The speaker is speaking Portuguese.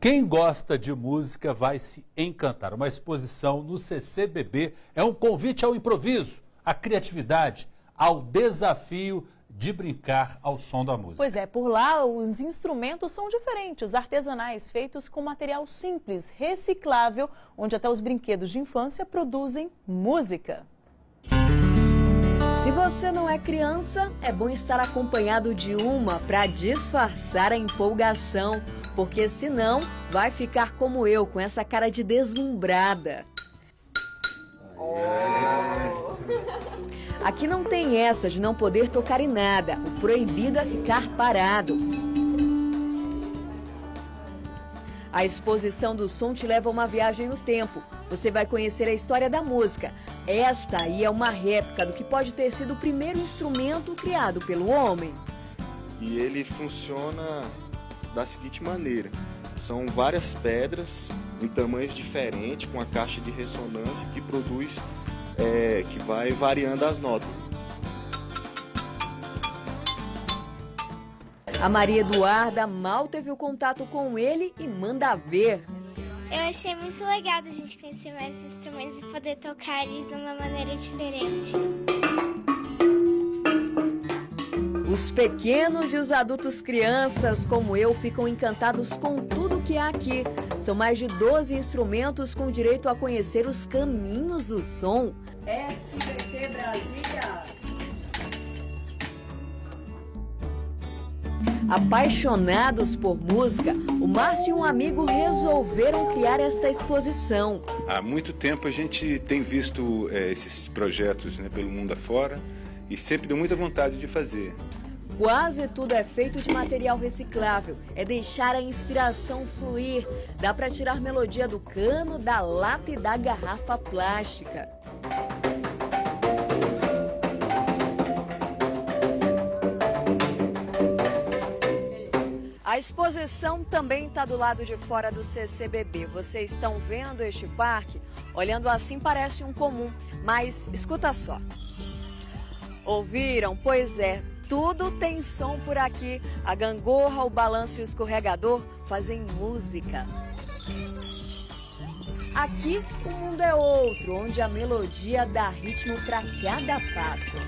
Quem gosta de música vai se encantar. Uma exposição no CCBB é um convite ao improviso, à criatividade, ao desafio de brincar ao som da música. Pois é, por lá os instrumentos são diferentes, artesanais, feitos com material simples, reciclável, onde até os brinquedos de infância produzem música. Se você não é criança, é bom estar acompanhado de uma para disfarçar a empolgação, porque senão vai ficar como eu, com essa cara de deslumbrada. Aqui não tem essa de não poder tocar em nada, o proibido é ficar parado. A exposição do som te leva a uma viagem no tempo. Você vai conhecer a história da música. Esta aí é uma réplica do que pode ter sido o primeiro instrumento criado pelo homem. E ele funciona da seguinte maneira: são várias pedras em tamanhos diferentes, com a caixa de ressonância que produz, que vai variando as notas. A Maria Eduarda mal teve o contato com ele e manda ver. Eu achei muito legal da gente conhecer mais instrumentos e poder tocar eles de uma maneira diferente. Os pequenos e os adultos crianças, como eu, ficam encantados com tudo que há aqui. São mais de 12 instrumentos com direito a conhecer os caminhos do som. SBT Brasília! Apaixonados por música, o Márcio e um amigo resolveram criar esta exposição. Há muito tempo a gente tem visto esses projetos pelo mundo afora e sempre deu muita vontade de fazer. Quase tudo é feito de material reciclável, é deixar a inspiração fluir. Dá para tirar melodia do cano, da lata e da garrafa plástica. A exposição também está do lado de fora do CCBB. Vocês estão vendo este parque? Olhando assim parece um comum, mas escuta só. Ouviram? Pois é, tudo tem som por aqui. A gangorra, o balanço e o escorregador fazem música. Aqui o mundo é outro, onde a melodia dá ritmo para cada passo.